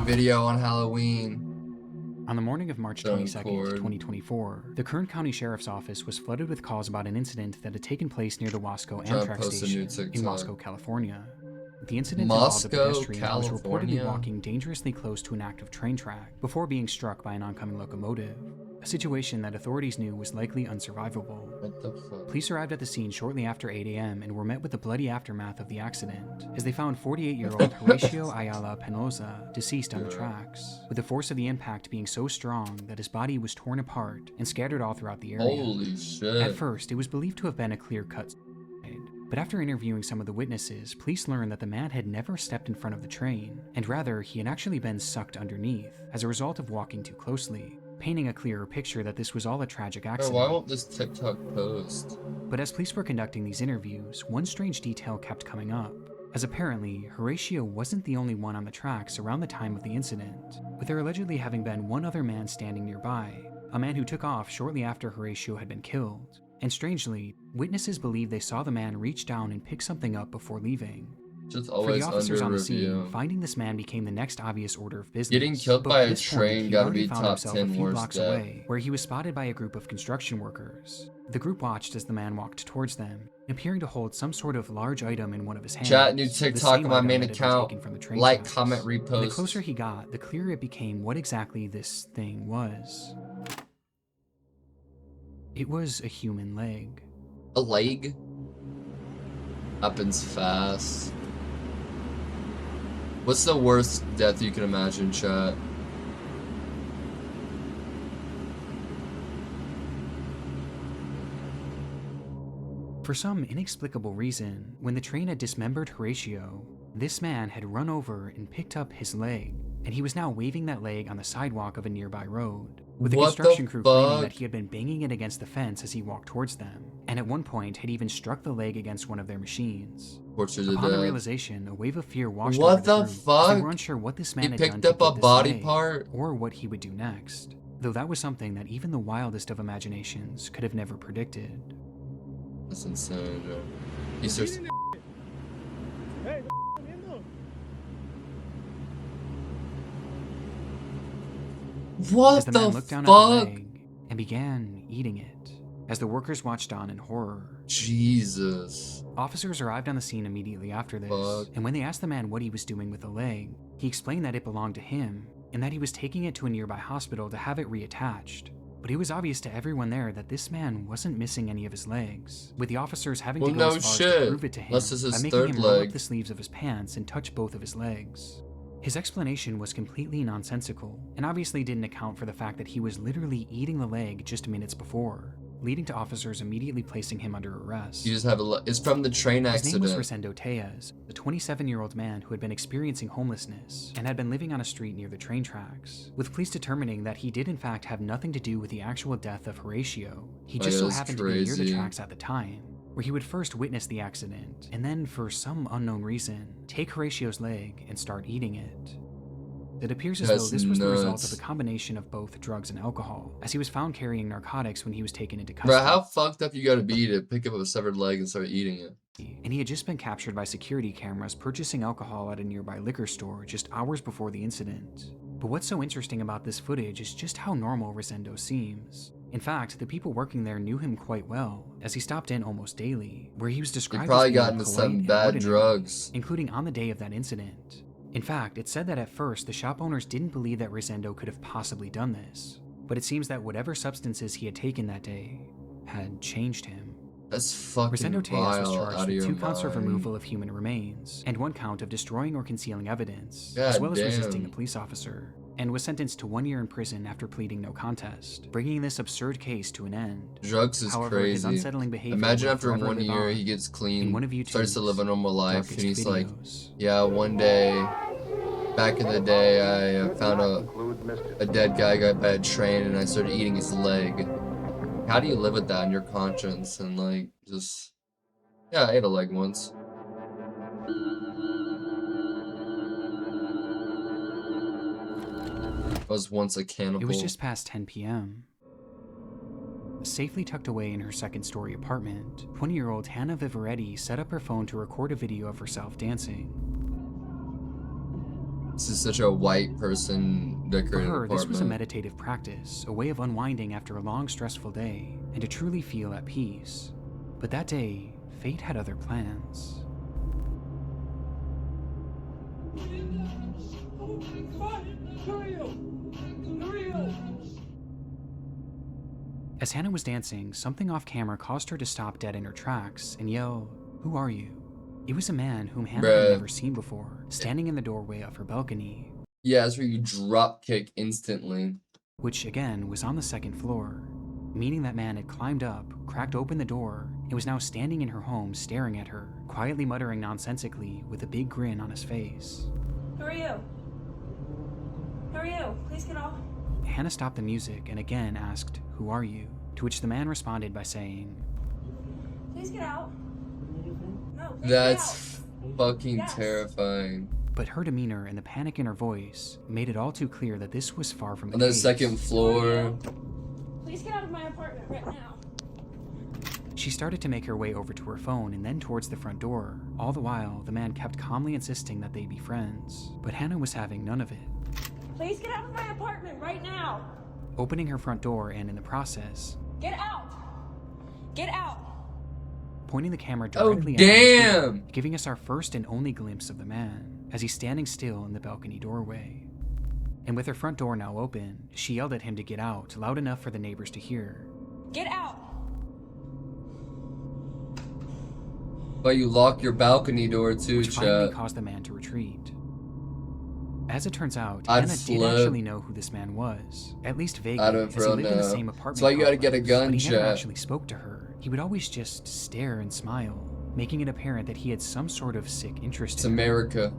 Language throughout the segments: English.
video on Halloween. On the morning of March 22nd, 2024, the Kern County Sheriff's Office was flooded with calls about an incident that had taken place near the Wasco Amtrak station in Wasco, California. The incident involved a pedestrian who was reportedly walking dangerously close to an active train track before being struck by an oncoming locomotive, a situation that authorities knew was likely unsurvivable. What the fuck? Police arrived at the scene shortly after 8 a.m. and were met with the bloody aftermath of the accident, as they found 48-year-old Horatio Ayala Penoza deceased on the tracks, with the force of the impact being so strong that his body was torn apart and scattered all throughout the area. Holy shit. At first, it was believed to have been a clear-cut suicide, but after interviewing some of the witnesses, police learned that the man had never stepped in front of the train, and rather, he had actually been sucked underneath as a result of walking too closely, painting a clearer picture that this was all a tragic accident. Why won't this TikTok post? But as police were conducting these interviews, one strange detail kept coming up, as apparently, Horatio wasn't the only one on the tracks around the time of the incident, with there allegedly having been one other man standing nearby, a man who took off shortly after Horatio had been killed. And strangely, witnesses believe they saw the man reach down and pick something up before leaving. Just For always the officers under on the scene, review. finding this man became the next obvious order of business. Getting killed But by at a this point, train he'd gotta already be found top himself 10 a few worst blocks death. away, where he was spotted by a group of construction workers. The group watched as the man walked towards them, appearing to hold some sort of large item in one of his hands. Chat, new the TikTok same on my item main that had been account. taken from the train Like, tracks. comment, And the repost. closer he got, the clearer it became what exactly this thing was. It was a human leg. A leg? Happens fast. What's the worst death you can imagine, chat? For some inexplicable reason, when the train had dismembered Horatio, this man had run over and picked up his leg, and he was now waving that leg on the sidewalk of a nearby road, with the What the construction crew claiming fuck? that he had been banging it against the fence as he walked towards them, and at one point had even struck the leg against one of their machines. Tortured to Upon the death. realization, a wave of fear washed What over the the group, as fuck? they were unsure what this man He had done picked to up get a this body leg, part? or what he would do next, though that was something that even the wildest of imaginations could have never predicted. That's insane, bro. He starts. What As the the man looked down at fuck? the leg and began eating it, as the workers watched on in horror. Jesus. Officers arrived on the scene immediately after this, Fuck. and when they asked the man what he was doing with the leg, he explained that it belonged to him, and that he was taking it to a nearby hospital to have it reattached. But it was obvious to everyone there that this man wasn't missing any of his legs, with the officers having to Well, go no as far as shit. to prove it to him Unless this is by his making third him roll leg. up the sleeves of his pants and touch both of his legs. His explanation was completely nonsensical, and obviously didn't account for the fact that he was literally eating the leg just minutes before, leading to officers immediately placing him under arrest. You just have a. It's from the train His name was accident. Rosendo Tejas, a 27-year-old man who had been experiencing homelessness and had been living on a street near the train tracks, with police determining that he did in fact have nothing to do with the actual death of Horatio. He just so that's happened to be near the crazy. tracks at the time, where he would first witness the accident, and then, for some unknown reason, take Horatio's leg and start eating it. It appears as though That's this was the result nuts. of a combination of both drugs and alcohol, as he was found carrying narcotics when he was taken into Bro, custody. how fucked up you gotta be to pick up a severed leg and start eating it? And he had just been captured by security cameras purchasing alcohol at a nearby liquor store just hours before the incident. But what's so interesting about this footage is just how normal Rosendo seems. In fact, the people working there knew him quite well, as he stopped in almost daily, where he was He described probably as being got into polite some and bad ordinary, drugs. including on the day of that incident. In fact, it said that at first the shop owners didn't believe that Rosendo could have possibly done this, but it seems that whatever substances he had taken that day had changed him. That's fucking Rosendo Tejas was vile charged out of with your 2 counts of mind. removal of human remains, and 1 count of destroying or concealing evidence, God as well as damn. resisting a police officer, and was sentenced to 1 year in prison after pleading no contest, bringing this absurd case to an end. Drugs is However, his crazy. unsettling behavior Imagine would after forever 1 live year on he gets in clean, one of starts to live a YouTube's normal life, darkest and he's like, videos. yeah, one day, back in the day, I found a dead guy got by a train and I started eating his leg. How do you live with that in your conscience and like, just, yeah, I ate a leg once. I was once a cannibal. It was just past 10 p.m. Safely tucked away in her second-story apartment, 20-year-old Hannah Vivaretti set up her phone to record a video of herself dancing. This is such a white person For decorated her, this was a apartment. meditative practice, a way of unwinding after a long, stressful day, and to truly feel at peace. But that day, fate had other plans. As Hannah was dancing, something off camera caused her to stop dead in her tracks and yell, "Who are you?" It was a man whom Hannah had never seen before, standing in the doorway of her balcony. Yeah, that's where you drop kick instantly. Which, again, was on the second floor, meaning that man had climbed up, cracked open the door, and was now standing in her home staring at her, quietly muttering nonsensically with a big grin on his face. Who are you? Who are you? Please get off. Hannah stopped the music and again asked, "Who are you?" To which the man responded by saying, Please get out. No, please That's get out. fucking Yes. terrifying. But her demeanor and the panic in her voice made it all too clear that this was far from the On the case. second floor. Please get out of my apartment right now. She started to make her way over to her phone and then towards the front door. All the while, the man kept calmly insisting that they be friends. But Hannah was having none of it. Please get out of my apartment right now. Opening her front door and, in the process, Get out. Get out. pointing the camera Oh, directly at him, damn! giving us our first and only glimpse of the man as he's standing still in the balcony doorway. And with her front door now open, she yelled at him to get out, loud enough for the neighbors to hear. Get out. But you lock your balcony door too, Which finally chat. caused the man to retreat. As it turns out, I'd Hannah did flip. actually know who this man was, at least vaguely, I don't as he feel lived in the no. same apartment That's why you gotta get a complex, gun, but he never chat. actually spoke to her. He would always just stare and smile, making it apparent that he had some sort of sick interest It's in her. America.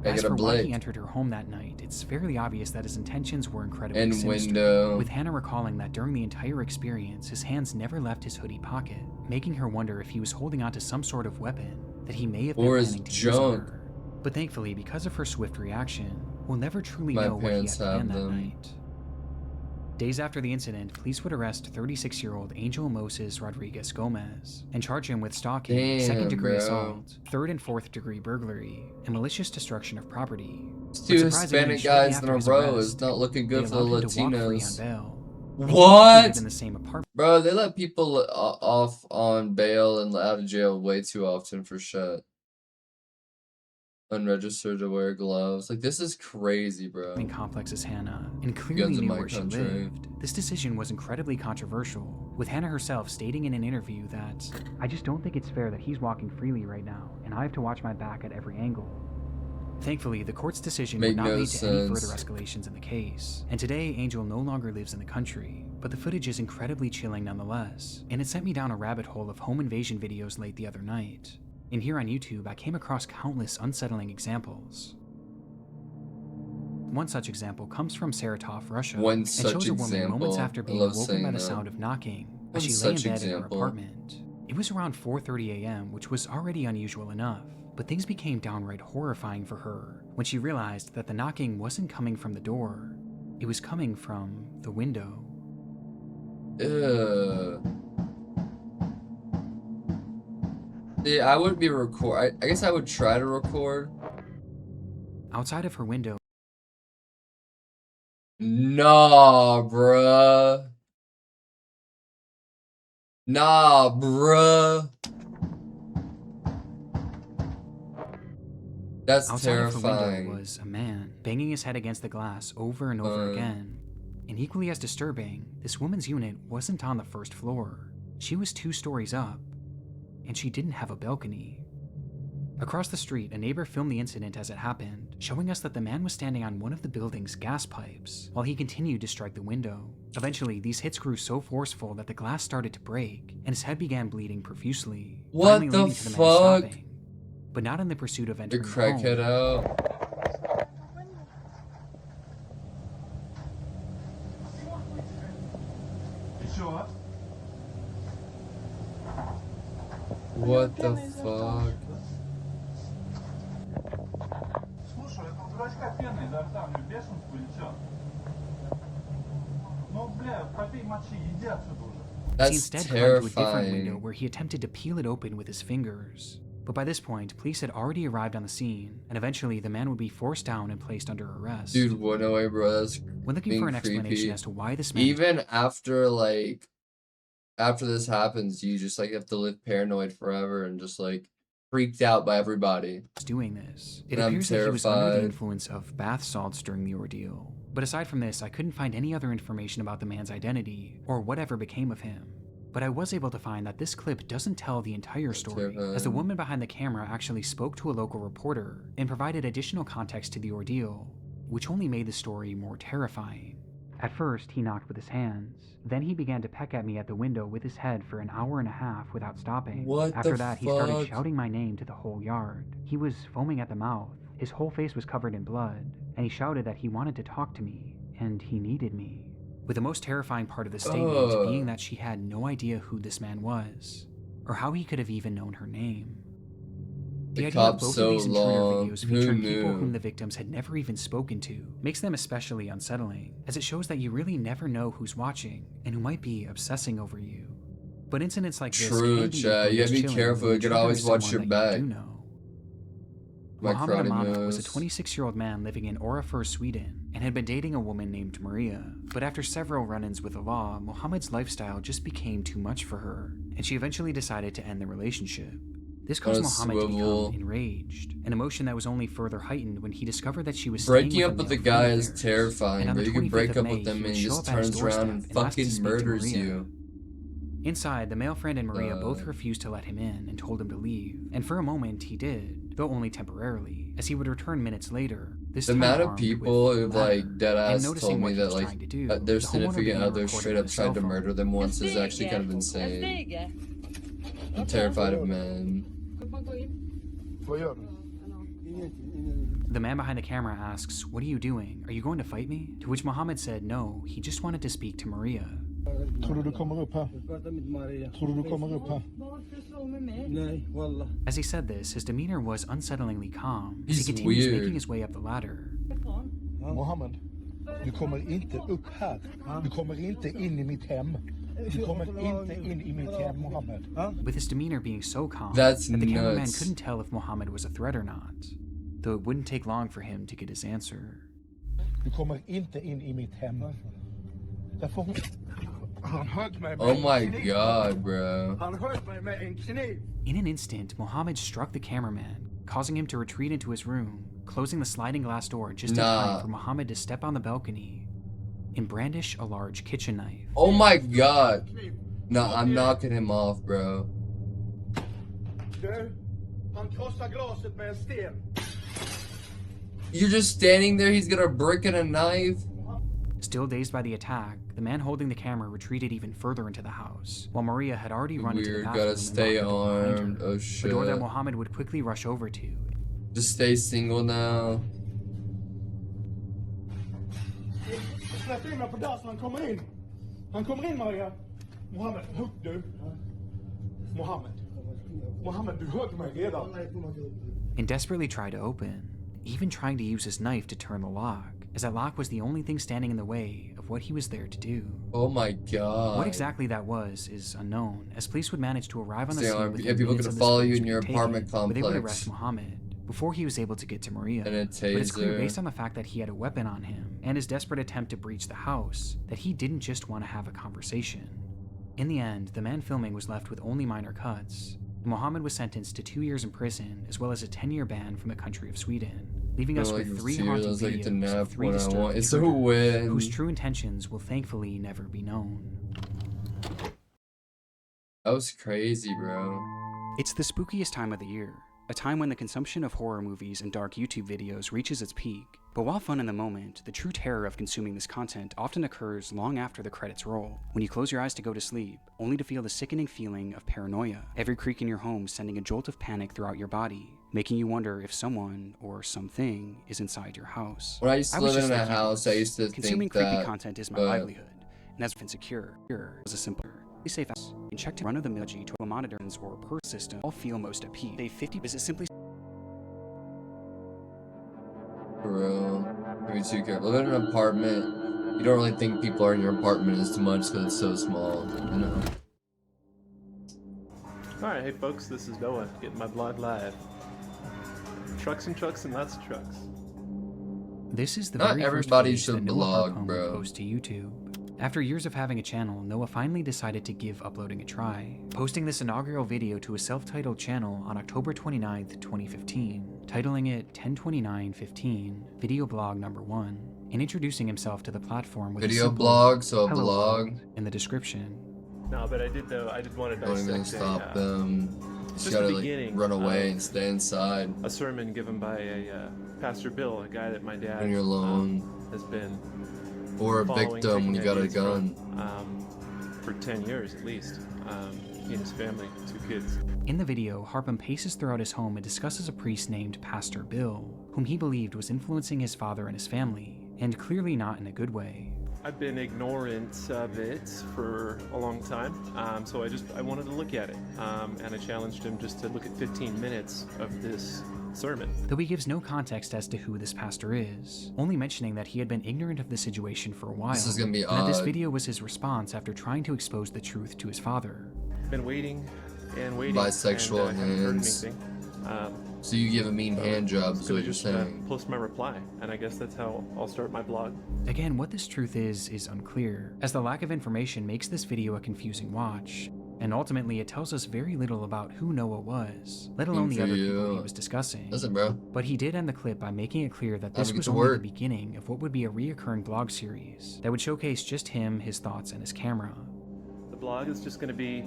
I As get a for why he blade. entered her home that night, it's fairly obvious that his intentions were incredibly And sinister, window. with Hannah recalling that during the entire experience, his hands never left his hoodie pocket, making her wonder if he was holding onto some sort of weapon that he may have been Or his planning to use on junk. her. But thankfully, because of her swift reaction, we'll never truly My know what he had parents have planned that them. night. Days after the incident, police would arrest 36-year-old Angel Moses Rodriguez Gomez and charge him with stalking, Damn, second-degree bro. assault, third and fourth-degree burglary, and malicious destruction of property. It's But two surprisingly, Hispanic shortly guys in after a his row arrest, is not looking they good for the allowed him to walk free on Latinos. bail. What? In the same apartment. Bro, they let people off on bail and out of jail way too often for shit. Unregistered to wear gloves. Like, this is crazy, bro. Complex as Hannah, and clearly Guns in knew my where country. she lived. This decision was incredibly controversial, with Hannah herself stating in an interview that, "I just don't think it's fair that he's walking freely right now, and I have to watch my back at every angle." Thankfully, the court's decision would Make not no lead to any sense. further escalations in the case, and today Angel no longer lives in the country, but the footage is incredibly chilling nonetheless, and it sent me down a rabbit hole of home invasion videos late the other night. And here on YouTube, I came across countless unsettling examples. One such example comes from Saratov, Russia, One and such shows a woman example. moments after I being love awoken saying by the that. sound of knocking One as she lay in such bed in her example. apartment. It was around 4:30 a.m., which was already unusual enough, but things became downright horrifying for her when she realized that the knocking wasn't coming from the door, it was coming from the window. Ugh. See, I would be I guess I would try to record. Outside of her window, Nah, bruh. Nah, bruh. That's outside of her window terrifying. was a man banging his head against the glass over and over again. And equally as disturbing, this woman's unit wasn't on the first floor. She was 2 stories up, and she didn't have a balcony. Across the street, a neighbor filmed the incident as it happened, showing us that the man was standing on one of the building's gas pipes while he continued to strike the window. Eventually, these hits grew so forceful that the glass started to break, and his head began bleeding profusely, What finally the leading to the man fuck? stopping. But not in the pursuit of The entering the crackhead home. out. What the fuck? Слушай, этого дурачка пена изо рта, у него бешенство или чё? Ну, бля, попей мочи, иди отсюда уже. He That's instead climbed to a different window terrifying. where he attempted to peel it open with his fingers. But by this point, police had already arrived on the scene, and eventually the man would be forced down and placed under arrest. Dude, what? No way, bro. That's When looking for an explanation as to why this man even after like after this happens, you just like have to live paranoid forever and just like freaked out by everybody. was doing this. It And appears that he was under the influence of bath salts during the ordeal. But aside from this, I couldn't find any other information about the man's identity or whatever became of him. But I was able to find that this clip doesn't tell the entire story, as the woman behind the camera actually spoke to a local reporter and provided additional context to the ordeal, which only made the story more terrifying. At first, he knocked with his hands. Then he began to peck at me at the window with his head for an hour and a half without stopping. After that, he started shouting my name to the whole yard. He was foaming at the mouth. His whole face was covered in blood, and he shouted that he wanted to talk to me, and he needed me. With the most terrifying part of the statement being that she had no idea who this man was, or how he could have even known her name. The idea of both of these intruder videos featuring people whom the victims had never even spoken to makes them especially unsettling, as it shows that you really never know who's watching and who might be obsessing over you. But incidents like this True, chat. You gotta be careful. You gotta always watch your back. Mohammed Amanat was a 26-year-old man living in Orrefors, Sweden, and had been dating a woman named Maria. But after several run-ins with the law, Mohammed's lifestyle just became too much for her, and she eventually decided to end the relationship. This caused Mohammed to become enraged, an emotion that was only further heightened when he discovered that she was breaking up with the guy is terrifying, but you can break up with him and he just turns around and fucking murders you. Inside, the male friend and Maria both refused to let him in and told him to leave, and for a moment he did, though only temporarily, as he would return minutes later. The amount of people who've like deadass told me that like their significant other straight up tried to murder them once is actually kind of insane. I'm terrified of men. The man behind the camera asks, "What are you doing? Are you going to fight me?" To which Mohammed said no, he just wanted to speak to Maria. As he said this, his demeanor was unsettlingly calm as he continues making his way up the ladder. Mohammed, du kommer inte upp här. Du kommer inte in I mitt hem. Du kommer inte in I mitt hem, Mohammed. With his demeanor being so calm that the cameraman couldn't tell if Mohammed was a threat or not, though it wouldn't take long for him to get his answer. Du kommer inte in I mitt hem. Oh my god, bro. In an instant, Mohammed struck the cameraman, causing him to retreat into his room, closing the sliding glass door just in time for Mohammed to step on the balcony and brandish a large kitchen knife. Oh my god. No, I'm knocking him off, bro. You're just standing there, he's got a brick and a knife? Still dazed by the attack, the man holding the camera retreated even further into the house, while Maria had already run into the bathroom gotta stay armed. Oh shit. A door that Mohammed would quickly rush over to. Just stay single now. Släpp in mig på dass, han kommer in. Han kommer in, Maria. Mohammed, hugg du. Mohammed, du högg mig redan. And desperately tried to open, even trying to use his knife to turn the lock, as that lock was the only thing standing in the way of what he was there to do. Oh my god. What exactly that was is unknown, as police would manage to arrive on the scene with people gonna follow you in your apartment complex. But they would arrest Mohammed before he was able to get to Maria. And a taser. But it's clear, based on the fact that he had a weapon on him and his desperate attempt to breach the house, that he didn't just want to have a conversation. In the end, the man filming was left with only minor cuts, and Mohammed was sentenced to 2 years in prison as well as a 10-year ban from the country of Sweden, leaving us with 3 haunting videos of 3 disturbed intruders whose true intentions will thankfully never be known. That was crazy, bro. It's the spookiest time of the year, a time when the consumption of horror movies and dark YouTube videos reaches its peak. But while fun in the moment, the true terror of consuming this content often occurs long after the credits roll, when you close your eyes to go to sleep, only to feel the sickening feeling of paranoia, every creak in your home sending a jolt of panic throughout your body, making you wonder if someone or something is inside your house. When I used to live in a house, I used to consuming think that creepy content is my livelihood, and that's been secure. Here is a simpler, safe house. And check to run-of-the-mill to a monitors or per system all feel most at peace. They 50 is it simply bro, be too careful. Live in an apartment, you don't really think people are in your apartment as much because it's so small, you know. Alright, hey folks, this is Noah, getting my blog live. Trucks and trucks and lots of trucks. This is the Not very everybody first should that Noah blog, Harpham bro. would post to YouTube. After years of having a channel, Noah finally decided to give uploading a try, posting this inaugural video to a self-titled channel on October 29th, 2015, titling it 10/29/15, video blog number 1, and introducing himself to the platform with Video a simple blog, so a "Hello blog. world" in the description. No, but I did want to Don't even dissect stop them. You just gotta like run away and stay inside. a sermon given by a Pastor Bill, a guy that my dad When you're alone. has been Or a following, victim when you got a taking ideas gun. for 10 years at least. He and his family, 2 kids. In the video, Harpham paces throughout his home and discusses a priest named Pastor Bill, whom he believed was influencing his father and his family, and clearly not in a good way. I've been ignorant of it for a long time, so I wanted to look at it, and I challenged him just to look at 15 minutes of this sermon. Though he gives no context as to who this pastor is, only mentioning that he had been ignorant of the situation for a while, This is gonna be and that this odd. video was his response after trying to expose the truth to his father. Been waiting and waiting. Bisexual and, haven't heard hands. anything. So you give a mean hand job, is So what I you're just saying. post my reply, and I guess that's how I'll start my blog. Again, what this truth is unclear, as the lack of information makes this video a confusing watch, and ultimately it tells us very little about who Noah was, let alone the for other people you. he was discussing. Listen, bro. But he did end the clip by making it clear that this Time to get was to only work. the beginning of what would be a reoccurring blog series that would showcase just him, his thoughts, and his camera. The blog is just going to be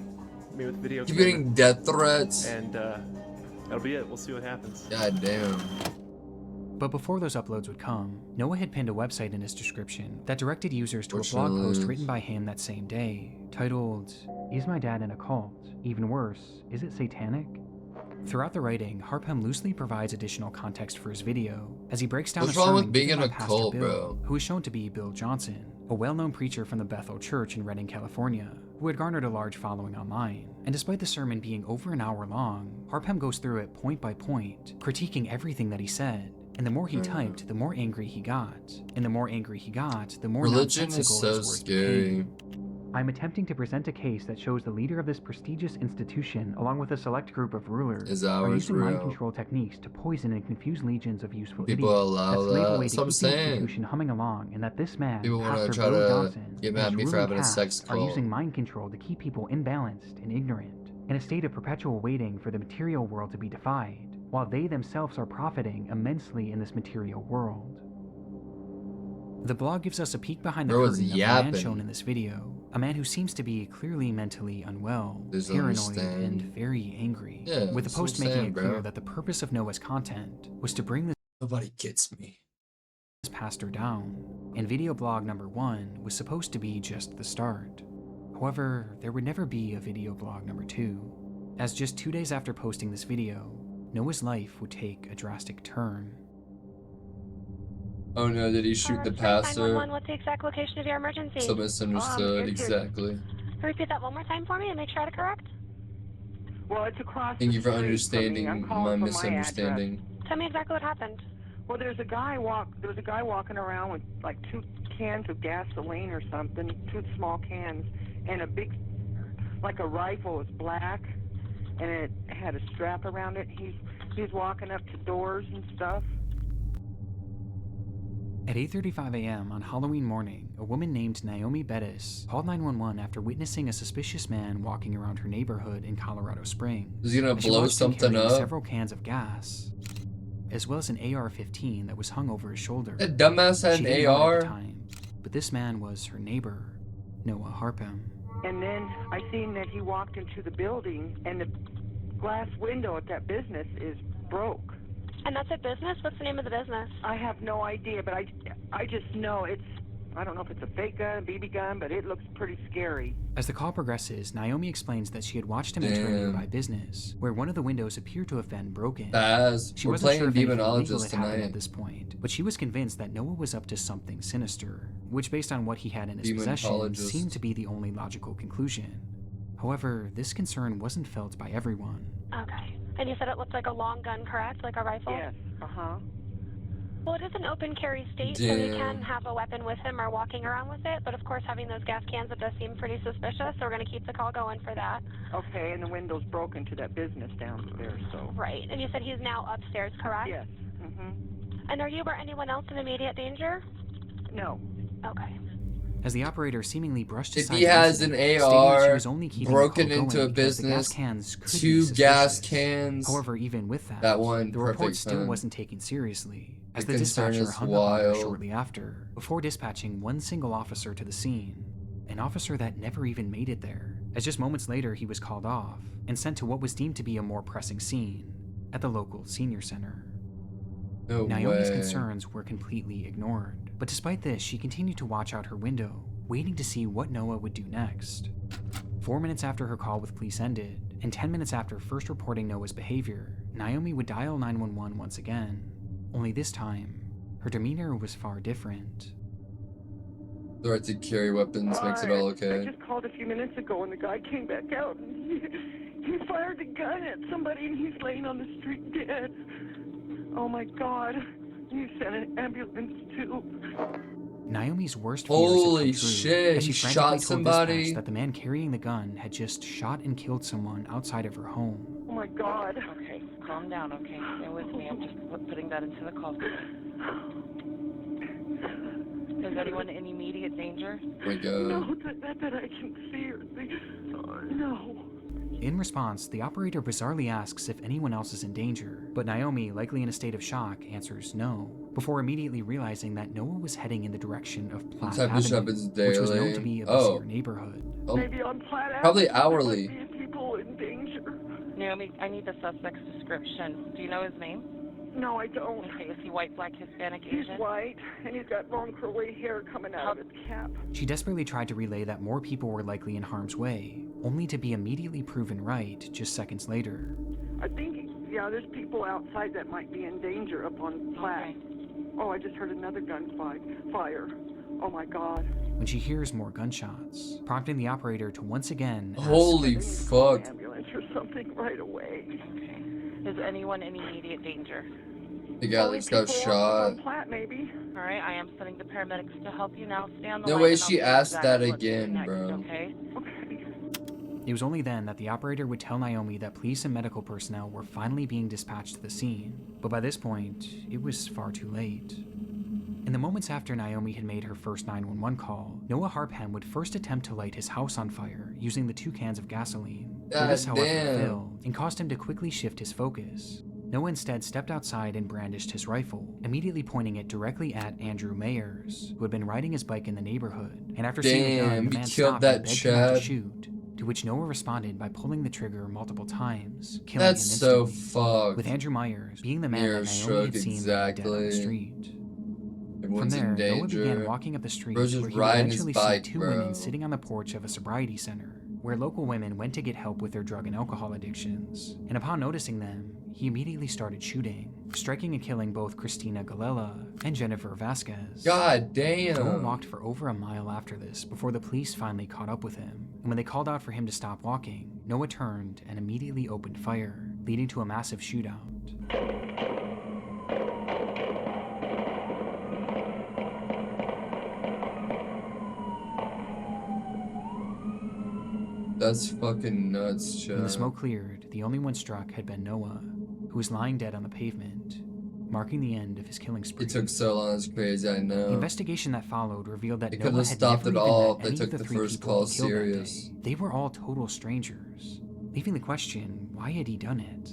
me with video Keep camera, getting death threats. and that'll be it. We'll see what happens. God damn. But before those uploads would come, Noah had pinned a website in his description that directed users to a Which blog post is- written by him that same day, titled, "Is my dad in a cult? Even worse, is it satanic?" Throughout the writing, Harpham loosely provides additional context for his video, as he breaks down What's a wrong sermon with being given in by a Pastor cult, Bill, bro? who is shown to be Bill Johnson, a well-known preacher from the Bethel Church in Redding, California, who had garnered a large following online. And despite the sermon being over an hour long, Harpham goes through it point by point, critiquing everything that he said. And the more he typed, the more angry he got. And the more angry he got, the more Religion is nonsensical so his words scary. became. I'm attempting to present a case that shows the leader of this prestigious institution, along with a select group of rulers, Is are ours using mind real? control techniques to poison and confuse legions of useful People idiots allow that slave that. away That's to what I'm keep the saying. institution humming along, and that this man, People wanna Pastor try Bill to Johnson, get and mad at his me for ruling having a caste sex are cult. using mind control to keep people imbalanced and ignorant, in a state of perpetual waiting for the material world to be defied, while they themselves are profiting immensely in this material world. The blog gives us a peek behind the Bro is curtain of the man yapping. shown in this video, a man who seems to be clearly mentally unwell, Doesn't paranoid, understand. and very angry, Yeah, with the that's what post I'm making saying, it clear bro. that the purpose of Noah's content was to bring this Nobody gets me. pastor down, and video blog number 1 was supposed to be just the start. However, there would never be a video blog number 2, as just 2 days after posting this video, Noah's life would take a drastic turn. Oh no, did he shoot the pastor? 911, what's the exact location of your emergency? So misunderstood, it's exactly. Repeat that one more time for me and make sure I had it correct. Well, it's across Thank the you for street from me. understanding I'm my calling from misunderstanding. Tell me exactly what happened. Well, there was a guy walking around with like 2 cans of gasoline or something, 2 small cans, and a big, like a rifle. It was black, and it had a strap around it. He's walking up to doors and stuff. At 8:35 a.m. on Halloween morning, a woman named Naomi Bettis called 911 after witnessing a suspicious man walking around her neighborhood in Colorado Springs. Is he gonna She blow watched him something carrying up? several cans of gas, as well as an AR-15 that was hung over his shoulder. That dumbass had She an didn't know it AR? at the time, but this man was her neighbor, Noah Harpham. And then I seen that he walked into the building, and the glass window at that business is broke. And that's a business? What's the name of the business? I have no idea, but I just know I don't know if it's a fake gun, BB gun, but it looks pretty scary. As the call progresses, Naomi explains that she had watched him enter a Damn. nearby business, where one of the windows appeared to have been broken. Baz, She we're wasn't sure playing if anything illegal demonologist had happened tonight. at this point, but she was convinced that Noah was up to something sinister, which based on what he had in his possession Demonologist. seemed to be the only logical conclusion. However, this concern wasn't felt by everyone. Okay. And you said it looked like a long gun, correct? Like a rifle? Yes, uh-huh. Well, it is an open carry state, so he can have a weapon with him or walking around with it, but of course having those gas cans, it does seem pretty suspicious, so we're going to keep the call going for that. Okay, and the window's broken to that business downstairs, so... Right, and you said he's now upstairs, correct? Yes. Mm-hmm. And are you or anyone else in immediate danger? No. Okay. As the operator seemingly brushed If aside he has the an incident, AR, stating that she was only keeping broken the call into a going because the gas business, cans could be 2 gas suspicious. cans, However, even with that one the report perfect still time. wasn't taken seriously, as The the concern dispatcher is hung up on her wild. shortly after, before dispatching one single officer to the scene, an officer that never even made it there, as just moments later he was called off and sent to what was deemed to be a more pressing scene at the local senior center. No Naomi's way. concerns were completely ignored, but despite this, she continued to watch out her window, waiting to see what Noah would do next. 4 minutes after her call with police ended, and 10 minutes after first reporting Noah's behavior, Naomi would dial 911 once again. Only this time, her demeanor was far different. The right to carry weapons makes it all I okay. just called a few minutes ago, and the guy came back out, and he fired a gun at somebody, and he's laying on the street dead. Oh my God. You sent an ambulance too. Naomi's worst fears Holy had come true, shit, as she he frantically shot told somebody? dispatch that the man carrying the gun had just shot and killed someone outside of her home. Oh my God. Okay, calm down, okay? Stay with me. I'm just putting that into the call. Is anyone in immediate danger? Oh my God. No, that I can see or see. No. In response, the operator bizarrely asks if anyone else is in danger, but Naomi, likely in a state of shock, answers no, before immediately realizing that Noah was heading in the direction of Platt Type of shop Avenue, is which was known daily. to be a Oh. busier neighborhood. Oh, Maybe on Platt probably Avenue, hourly. there might be people in danger. Naomi, I need the suspect's description. Do you know his name? No, I don't. Okay, is he white, black, Hispanic, He's Asian? white, and he's got long curly hair coming out of his cap. She desperately tried to relay that more people were likely in harm's way, only to be immediately proven right just seconds later. I think, yeah, there's people outside that might be in danger up on Platt. Okay. Oh, I just heard another gun fire. Oh my God. When she hears more gunshots, prompting the operator to once again ask, Holy They need to call an fuck. ambulance or something right away. Okay. Is anyone in immediate danger? The guy Only that just got people up shot. on Platt, maybe. All right, I am sending the paramedics to help you now. Stay on the No line way and I'll she see asked exactly that what to do again, next, bro. Okay? Okay. It was only then that the operator would tell Naomi that police and medical personnel were finally being dispatched to the scene, but by this point, it was far too late. In the moments after Naomi had made her first 911 call, Noah Harpham would first attempt to light his house on fire using the 2 cans of gasoline. This, however, damn. failed and caused him to quickly shift his focus. Noah instead stepped outside and brandished his rifle, immediately pointing it directly at Andrew Mayers, who had been riding his bike in the neighborhood. And after seeing the gun, Damn, the he man killed stopped that and begged him not to Chad. shoot, to which Noah responded by pulling the trigger multiple times, killing That's him so instantly, fucked. with Andrew Myers being the man Mirror that Naomi stroke, had seen dead on exactly. the street. From Everyone's there, in Noah began danger. walking up the street Bro's just where he would riding his eventually bike, see 2 bro. women sitting on the porch of a sobriety center, where local women went to get help with their drug and alcohol addictions. And upon noticing them, he immediately started shooting, striking and killing both Christina Galella and Jennifer Vasquez. God Noah damn. walked for over a mile after this before the police finally caught up with him, and when they called out for him to stop walking, Noah turned and immediately opened fire, leading to a massive shootout. That's fucking nuts, When the Chad. smoke cleared, the only one struck had been Noah, who was lying dead on the pavement, marking the end of his killing spree. It took so long, it's crazy, I The know. investigation that followed revealed that They Noah couldn't have had stopped never it even all met if they any took of the the 3 first people call he killed that serious. day. They were all total strangers, leaving the question, why had he done it?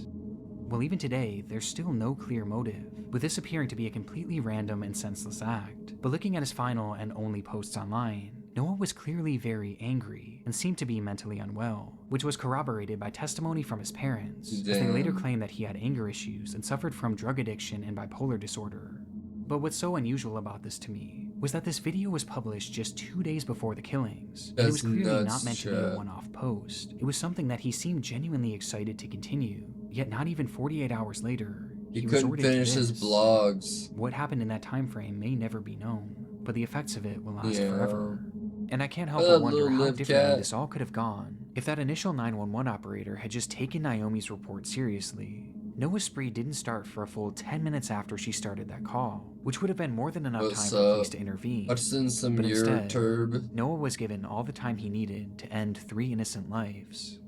Well, even today, there's still no clear motive, with this appearing to be a completely random and senseless act. But looking at his final and only posts online, Noah was clearly very angry and seemed to be mentally unwell, which was corroborated by testimony from his parents, as they later Damn. claimed that he had anger issues and suffered from drug addiction and bipolar disorder. But what's so unusual about this to me was that this video was published just 2 days before the killings, and it was That's clearly nuts, not meant to be a Chad. one-off post. It was something that he seemed genuinely excited to continue, yet not even 48 hours later, He couldn't resorted to finish his this. vlogs. What happened in that time frame may never be known, but the effects of it will last Yeah. forever. And I can't help Hello, but wonder little how live differently cat. this all could have gone if that initial 911 operator had just taken Naomi's report seriously, Noah's spree didn't start for a full 10 minutes after she started that call, which would have been more than enough time for police to intervene. But instead, Noah was given all the time he needed to end 3 innocent lives.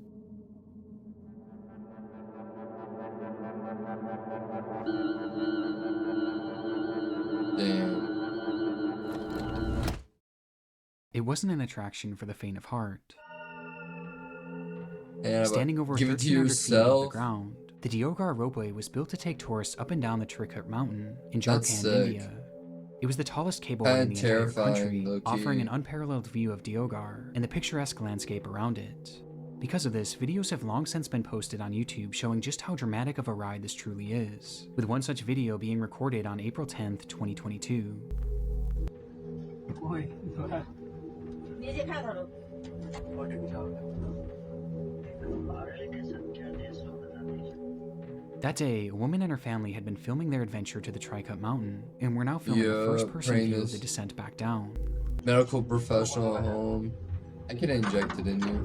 Damn. It wasn't an attraction for the faint of heart. Yeah, standing over give 1,300 feet above the ground, the Deogar ropeway was built to take tourists up and down the Trikut mountain in Jharkhand, India. It was the tallest cable in the entire country, offering an unparalleled view of Deogar and the picturesque landscape around it. Because of this, videos have long since been posted on YouTube showing just how dramatic of a ride this truly is, with one such video being recorded on April 10th, 2022. That day, a woman and her family had been filming their adventure to the Trikut mountain, and were now filming a first-person view of the descent back down. Medical professional at home. I can inject it in you.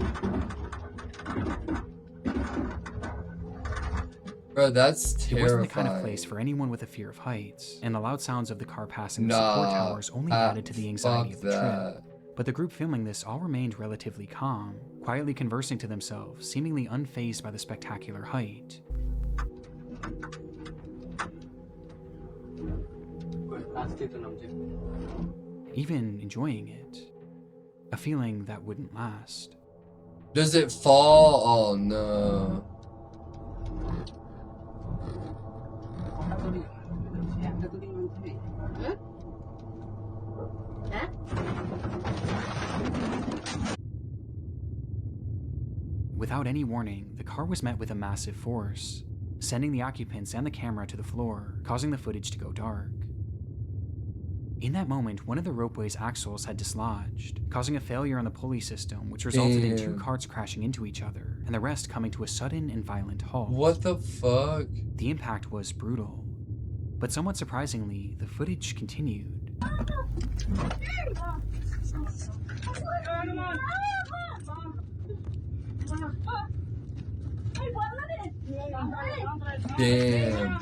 Bro, that's terrifying. It wasn't the kind of place for anyone with a fear of heights, and the loud sounds of the car passing the support towers only added to the anxiety of the trip. But the group filming this all remained relatively calm, quietly conversing to themselves, seemingly unfazed by the spectacular height. Even enjoying it. A feeling that wouldn't last. Does it fall? Oh no. Without any warning, the car was met with a massive force, sending the occupants and the camera to the floor, causing the footage to go dark. In that moment, one of the ropeway's axles had dislodged, causing a failure on the pulley system, which resulted in 2 carts crashing into each other, and the rest coming to a sudden and violent halt. What the fuck? The impact was brutal, but somewhat surprisingly, the footage continued. Damn.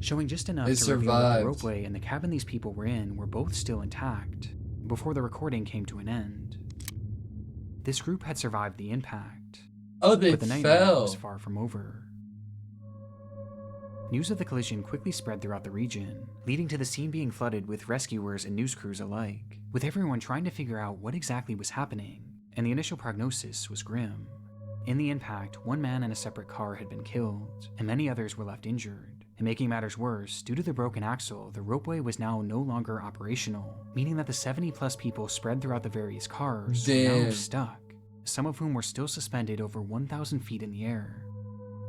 Showing just enough to reveal that the ropeway and the cabin these people were in were both still intact, before the recording came to an end. This group had survived the impact, but the nightmare was far from over. News of the collision quickly spread throughout the region, leading to the scene being flooded with rescuers and news crews alike, with everyone trying to figure out what exactly was happening, and the initial prognosis was grim. In the impact, 1 man in a separate car had been killed, and many others were left injured. And making matters worse, due to the broken axle, the ropeway was now no longer operational, meaning that the 70+ people spread throughout the various cars were now stuck, some of whom were still suspended over 1,000 feet in the air.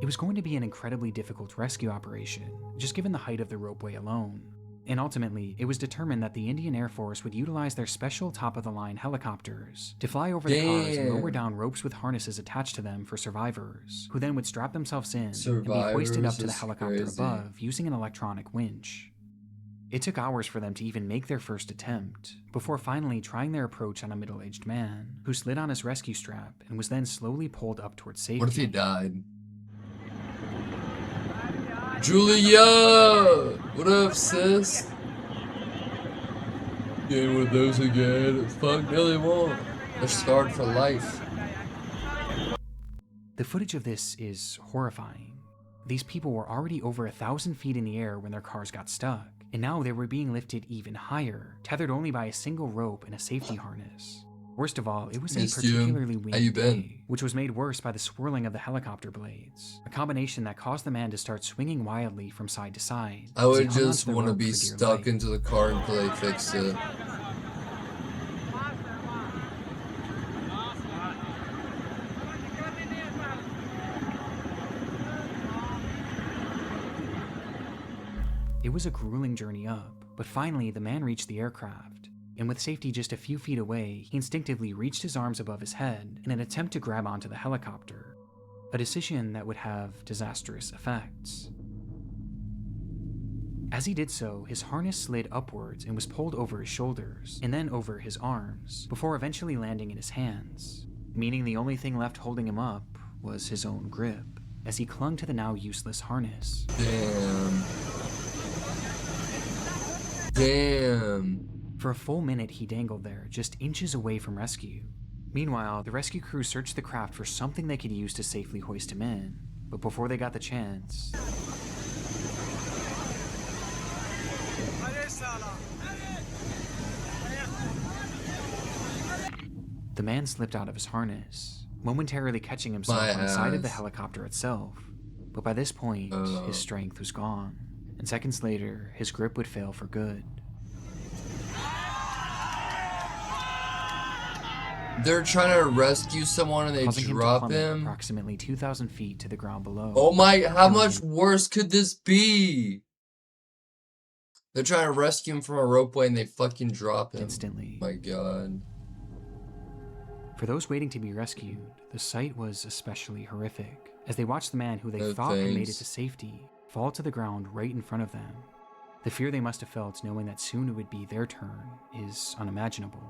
It was going to be an incredibly difficult rescue operation, just given the height of the ropeway alone. And ultimately, it was determined that the Indian Air Force would utilize their special top-of-the-line helicopters to fly over the cars and lower down ropes with harnesses attached to them for survivors, who then would strap themselves in and be hoisted up to the helicopter above using an electronic winch. It took hours for them to even make their first attempt, before finally trying their approach on a middle-aged man, who slid on his rescue strap and was then slowly pulled up towards safety. What if he died? Julia! What up, sis? Getting with those again. Fuck, no they won't. They're scarred for life. The footage of this is horrifying. These people were already over 1,000 feet in the air when their cars got stuck, and now they were being lifted even higher, tethered only by a single rope and a safety harness. Worst of all, it was a particularly windy day, which was made worse by the swirling of the helicopter blades, a combination that caused the man to start swinging wildly from side to side. I would just want to be stuck into the car until they fix it. It was a grueling journey up, but finally the man reached the aircraft. And with safety just a few feet away, he instinctively reached his arms above his head in an attempt to grab onto the helicopter, a decision that would have disastrous effects. As he did so, his harness slid upwards and was pulled over his shoulders, and then over his arms, before eventually landing in his hands, meaning the only thing left holding him up was his own grip. as he clung to the now useless harness. Damn. For a full minute, he dangled there, just inches away from rescue. Meanwhile, the rescue crew searched the craft for something they could use to safely hoist him in. But before they got the chance, the man slipped out of his harness, momentarily catching himself on the side of the helicopter itself. But by this point, his strength was gone, and seconds later, his grip would fail for good. They're trying to rescue someone and they drop him? Approximately 2,000 feet to the ground below. Oh my, how much worse could this be? They're trying to rescue him from a ropeway and they fucking drop him. Instantly. My god. For those waiting to be rescued, the sight was especially horrific, as they watched the man who they thought had made it to safety fall to the ground right in front of them. The fear they must have felt knowing that soon it would be their turn is unimaginable.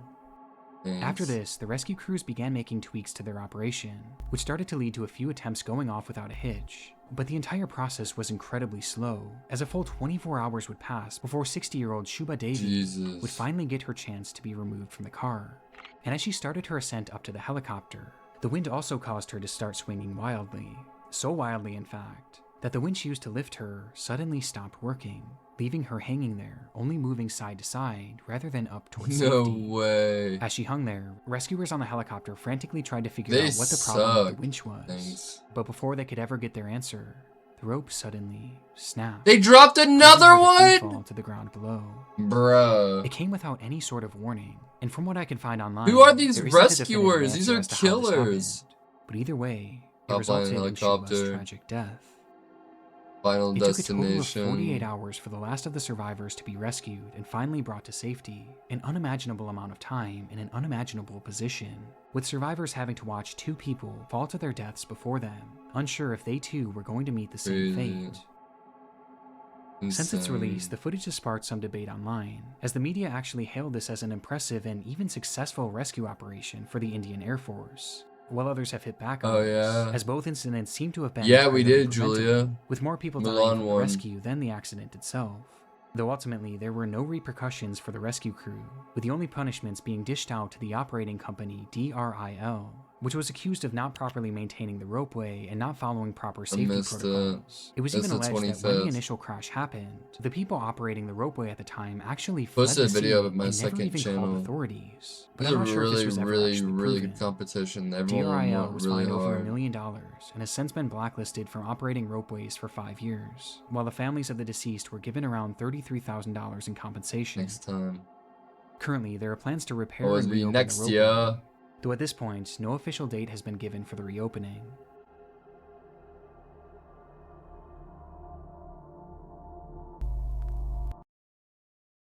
After this, the rescue crews began making tweaks to their operation, which started to lead to a few attempts going off without a hitch. But the entire process was incredibly slow, as a full 24 hours would pass before 60-year-old Shuba Devi would finally get her chance to be removed from the car. And as she started her ascent up to the helicopter, the wind also caused her to start swinging wildly. So wildly, in fact, that the winch used to lift her suddenly stopped working, leaving her hanging there, only moving side to side rather than up towards safety. No way. As she hung there, rescuers on the helicopter frantically tried to figure out what the problem with the winch was. But before they could ever get their answer, the rope suddenly snapped. They dropped another one? Fall to the ground below. Bruh. It came without any sort of warning, and from what I could find online, who are these rescuers? These are killers. But either way, it resulted in Shuba's tragic death. Final destination. It took a total of 48 hours for the last of the survivors to be rescued and finally brought to safety, an unimaginable amount of time in an unimaginable position, with survivors having to watch two people fall to their deaths before them, unsure if they too were going to meet the same fate. Since its release, the footage has sparked some debate online, as the media actually hailed this as an impressive and even successful rescue operation for the Indian Air Force, while others have hit back on this, as both incidents seem to have been we did, Julia. with more people dying from the rescue than the accident itself. Though ultimately there were no repercussions for the rescue crew, with the only punishments being dished out to the operating company DRIL, which was accused of not properly maintaining the ropeway and not following proper safety protocols. It was even alleged that when the initial crash happened, the people operating the ropeway at the time actually fled the scene and never even called authorities. But I'm not sure if this was ever actually proven. Good competition. DRIL was fined over $1 million and has since been blacklisted from operating ropeways for 5 years, while the families of the deceased were given around $33,000 in compensation. Next time. Currently, there are plans to repair and reopen the ropeway. Though at this point, no official date has been given for the reopening.